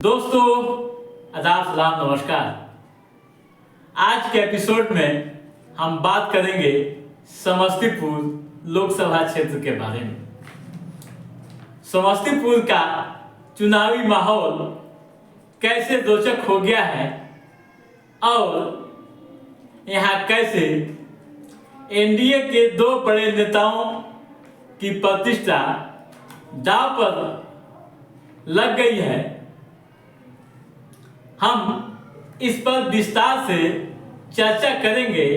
दोस्तों, आदाब, सलाम, नमस्कार। आज के एपिसोड में हम बात करेंगे समस्तीपुर लोकसभा क्षेत्र के बारे में। समस्तीपुर का चुनावी माहौल कैसे रोचक हो गया है और यहाँ कैसे एनडीए के दो बड़े नेताओं की प्रतिष्ठा दांव पर लग गई है, हम इस पर विस्तार से चर्चा करेंगे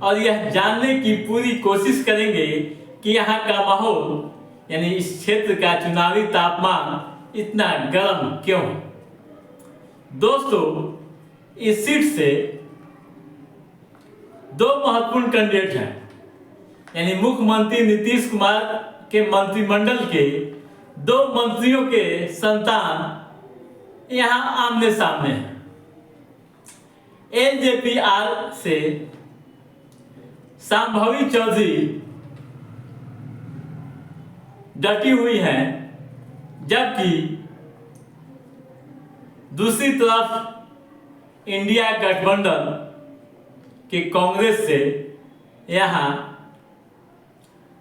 और यह जानने की पूरी कोशिश करेंगे कि यहाँ का माहौल यानी इस क्षेत्र का चुनावी तापमान इतना गर्म क्यों है। दोस्तों, इस सीट से दो महत्वपूर्ण कैंडिडेट हैं, यानी मुख्यमंत्री नीतीश कुमार के मंत्रिमंडल के दो मंत्रियों के संतान यहाँ आमने सामने हैं। एलजेपीआर से शांभवी चौधरी डटी हुई हैं, जबकि दूसरी तरफ इंडिया गठबंधन के कांग्रेस से यहाँ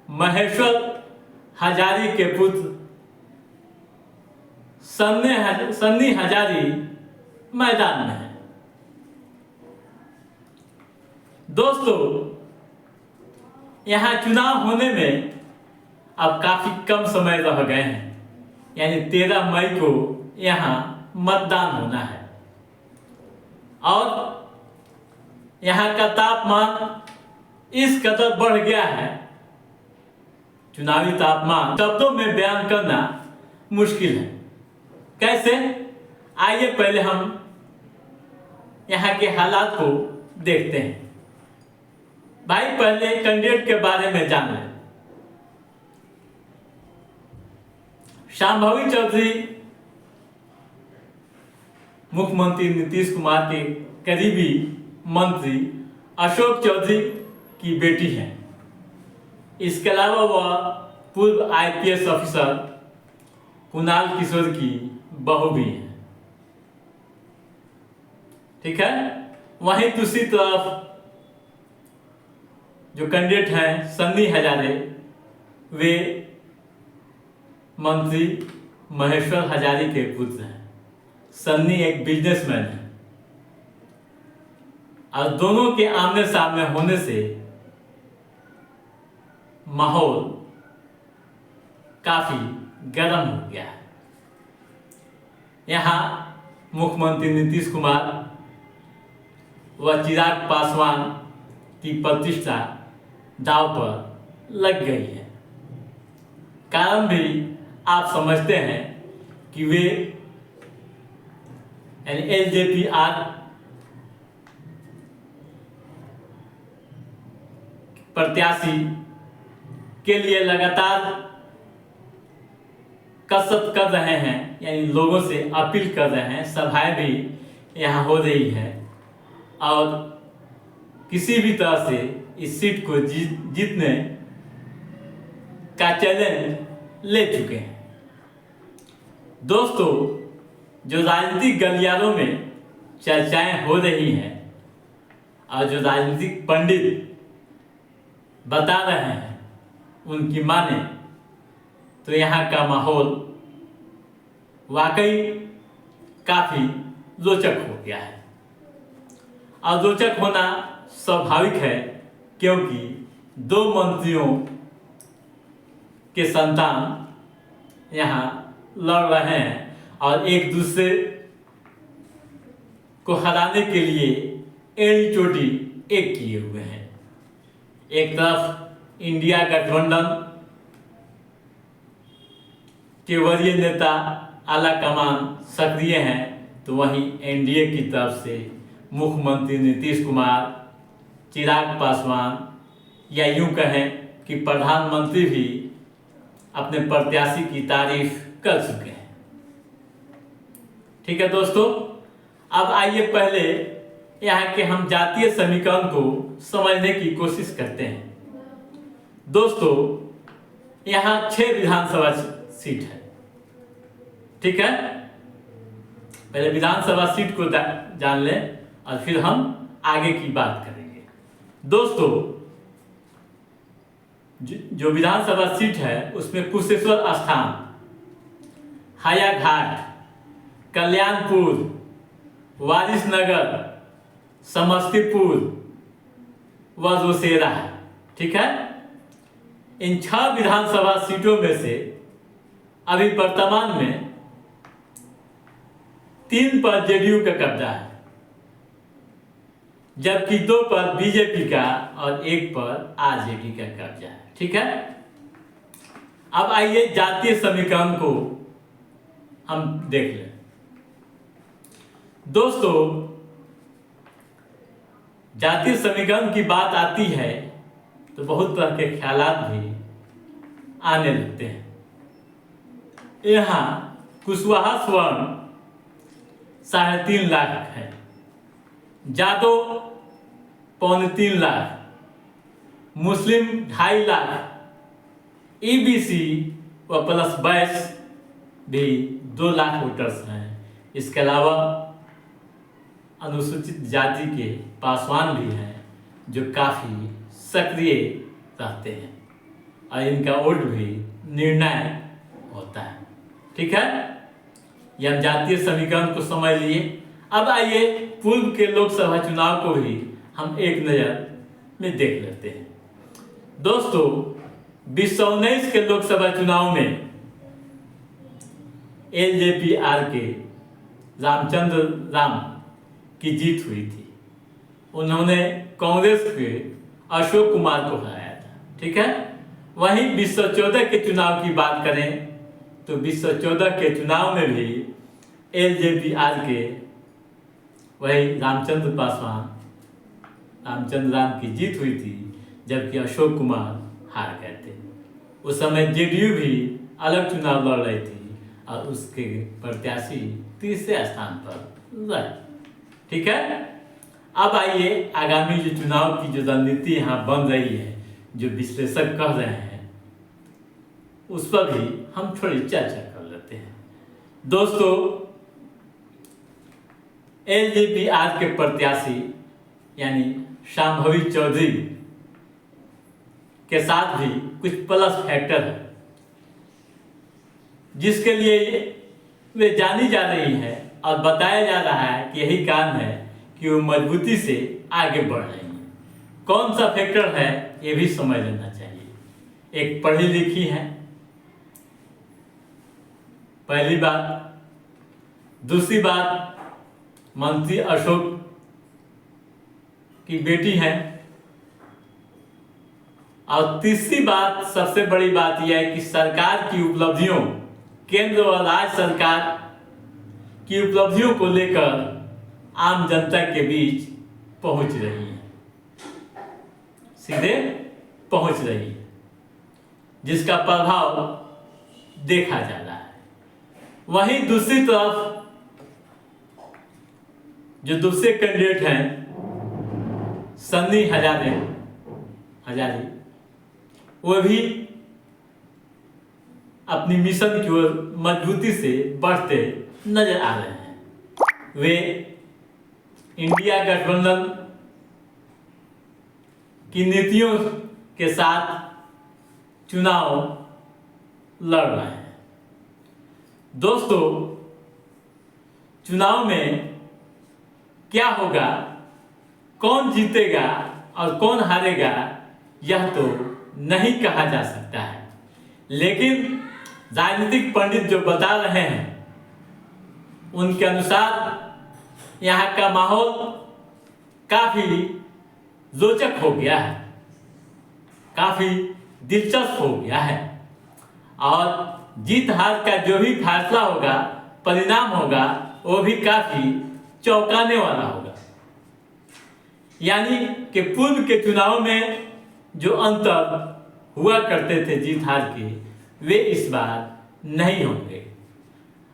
महेश्वर हजारी के पुत्र सन्नी हजारी मैदान में है। दोस्तों, यहाँ चुनाव होने में अब काफी कम समय रह गए हैं, यानी 13 मई को यहाँ मतदान होना है और यहाँ का तापमान इस कदर बढ़ गया है, चुनावी तापमान शब्दों में बयान करना मुश्किल है। कैसे? आइए पहले हम यहाँ के हालात को देखते हैं। भाई, पहले कैंडिडेट के बारे में जान लें। शांभवी चौधरी मुख्यमंत्री नीतीश कुमार के करीबी मंत्री अशोक चौधरी की बेटी हैं। इसके अलावा वह पूर्व आईपीएस ऑफिसर कुणाल किशोर की बहू भी है। ठीक है। वहीं दूसरी तरफ जो कैंडिडेट हैं सन्नी हजारे, वे मंत्री महेश्वर हजारी के पुत्र हैं। सन्नी एक बिजनेसमैन है और दोनों के आमने सामने होने से माहौल काफी गर्म हो गया है। यहाँ मुख्यमंत्री नीतीश कुमार व चिराग पासवान की प्रतिष्ठा दांव पर लग गई है। कारण भी आप समझते हैं कि वे यानी एलजेपीआर प्रत्याशी के लिए लगातार कसरत कर रहे हैं, यानी लोगों से अपील कर रहे हैं, सभाएं भी यहाँ हो रही है और किसी भी तरह से इस सीट को जीतने का चैलेंज ले चुके हैं। दोस्तों, जो राजनीतिक गलियारों में चर्चाएं हो रही हैं और जो राजनीतिक पंडित बता रहे हैं उनकी माने तो यहाँ का माहौल वाकई काफी रोचक हो गया है। और रोचक होना स्वाभाविक है, क्योंकि दो मंत्रियों के संतान यहाँ लड़ रहे हैं और एक दूसरे को हराने के लिए एड़ी चोटी एक किए हुए हैं। एक तरफ इंडिया गठबंधन के वरीय नेता आला कमान सक्रिय हैं, तो वहीं एनडीए की तरफ से मुख्यमंत्री नीतीश कुमार, चिराग पासवान या यूं कहें कि प्रधानमंत्री भी अपने प्रत्याशी की तारीफ कर चुके हैं। ठीक है दोस्तों, अब आइए पहले यहाँ के हम जातीय समीकरण को समझने की कोशिश करते हैं। दोस्तों, यहाँ 6 विधानसभा सीट है। ठीक है। पहले विधानसभा सीट को जान लें और फिर हम आगे की बात करेंगे। दोस्तों, जो विधानसभा सीट है उसमें कुशेश्वर स्थान, हायाघाट, कल्याणपुर, वारिसनगर, समस्तीपुर व रोसेरा है। ठीक है, इन 6 विधानसभा सीटों में से अभी वर्तमान में 3 पर जेडीयू का कब्जा है, जबकि 2 पर बीजेपी का और 1 पर आरजेडी का कब्जा है। ठीक है, अब आइए जातीय समीकरण को हम देख लें। दोस्तों, जातीय समीकरण की बात आती है तो बहुत तरह के ख्यालात भी आने लगते हैं। यहाँ कुशवाहा स्वर्ण 3.5 लाख है, जादव 3.25 लाख, मुस्लिम 2.5 लाख, ईबीसी व प्लस बैस भी 2 लाख वोटर्स हैं। इसके अलावा अनुसूचित जाति के पासवान भी हैं जो काफ़ी सक्रिय रहते हैं और इनका वोट भी निर्णायक होता है। ठीक है, यह हम जातीय समीकरण को समझ लिए। अब आइए पूर्व के लोकसभा चुनाव को भी हम एक नज़र में देख लेते हैं। दोस्तों, 2019 के लोकसभा चुनाव में एलजेपीआर के रामचंद्र राम की जीत हुई थी। उन्होंने कांग्रेस के अशोक कुमार को हराया था। ठीक है, वहीं 2014 के चुनाव की बात करें तो 2014 के चुनाव में भी एलजेपीआर के वही रामचंद्र राम की जीत हुई थी, जबकि अशोक कुमार हार गए थे। उस समय जेडीयू भी अलग चुनाव लड़ रही थी और उसके प्रत्याशी तीसरे स्थान पर रहे। ठीक है, अब आइए आगामी जो चुनाव की जो रणनीति यहाँ बन रही है, जो विश्लेषक कह रहे हैं, उस पर भी हम थोड़ी चर्चा कर लेते हैं। दोस्तों, एलजेपीआर के प्रत्याशी यानी शांभवी चौधरी के साथ भी कुछ प्लस फैक्टर है, जिसके लिए वे जानी जा रही है और बताया जा रहा है कि यही कारण है कि वो मजबूती से आगे बढ़ रही है। कौन सा फैक्टर है ये भी समझ लेना चाहिए। एक पढ़ी लिखी है, पहली बात। दूसरी बात, मंत्री अशोक की बेटी है। और तीसरी बात, सबसे बड़ी बात यह है कि सरकार की उपलब्धियों, केंद्र और राज्य सरकार की उपलब्धियों को लेकर आम जनता के बीच पहुंच रही है, सीधे पहुंच रही है, जिसका प्रभाव देखा जा रहा है। वहीं दूसरी तरफ जो दूसरे कैंडिडेट हैं, सन्नी हजारे, वो भी अपनी मिशन की ओर मजबूती से बढ़ते नजर आ रहे हैं। वे इंडिया गठबंधन की नीतियों के साथ चुनाव लड़ रहे हैं। दोस्तों, चुनाव में क्या होगा, कौन जीतेगा और कौन हारेगा, यह तो नहीं कहा जा सकता है, लेकिन राजनीतिक पंडित जो बता रहे हैं उनके अनुसार यहाँ का माहौल काफी रोचक हो गया है, काफी दिलचस्प हो गया है और जीत हार का जो भी फैसला होगा, परिणाम होगा, वो भी काफी चौंकाने वाला होगा। यानी कि पूर्व के चुनाव में जो अंतर हुआ करते थे जीत हार के, वे इस बार नहीं होंगे।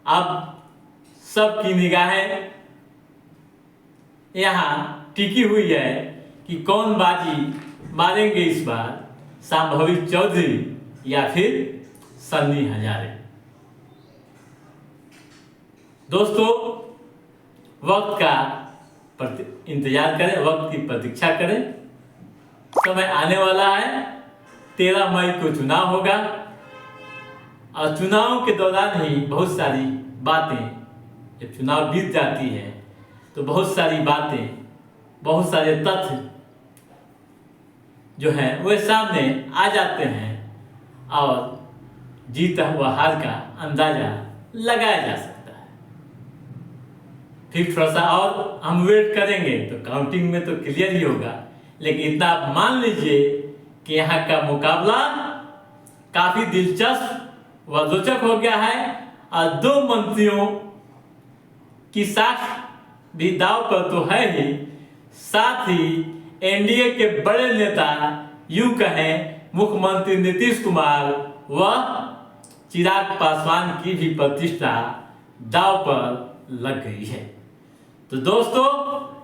अब सबकी निगाहें यहाँ टिकी हुई है कि कौन बाजी मारेंगे इस बार, शांभवी चौधरी या फिर सन्नी हजारे। दोस्तों, वक्त का इंतजार करें, वक्त की प्रतीक्षा करें। समय आने वाला है, 13 मई को चुनाव होगा और चुनाव के दौरान ही बहुत सारी बातें, जब चुनाव बीत जाती है तो बहुत सारी बातें, बहुत सारे तथ्य जो हैं वे सामने आ जाते हैं और जीत व हार का अंदाजा लगाया जा सकता है। फिर थोड़ा सा और हम वेट करेंगे तो काउंटिंग में तो क्लियर ही होगा, लेकिन इतना आप मान लीजिए कि यहाँ का मुकाबला काफी दिलचस्प व रोचक हो गया है और 2 मंत्रियों की साख भी दाव पर तो है ही, साथ ही एनडीए के बड़े नेता यूं कहें मुख्यमंत्री नीतीश कुमार व चिराग पासवान की भी प्रतिष्ठा दाव पर लग गई है। तो दोस्तों,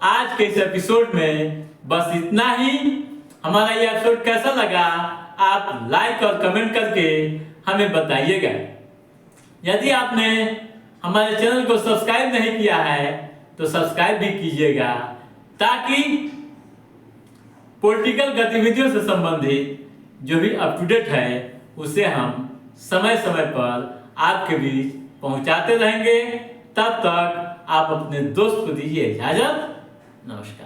आज के इस एपिसोड में बस इतना ही। हमारा ये एपिसोड कैसा लगा आप लाइक और कमेंट करके हमें बताइएगा। यदि आपने हमारे चैनल को सब्सक्राइब नहीं किया है तो सब्सक्राइब भी कीजिएगा, ताकि पॉलिटिकल गतिविधियों से संबंधित जो भी अप टू डेट है उसे हम समय समय पर आपके बीच पहुंचाते रहेंगे। तब तक आप अपने दोस्त को दीजिए इजाजत। नमस्कार।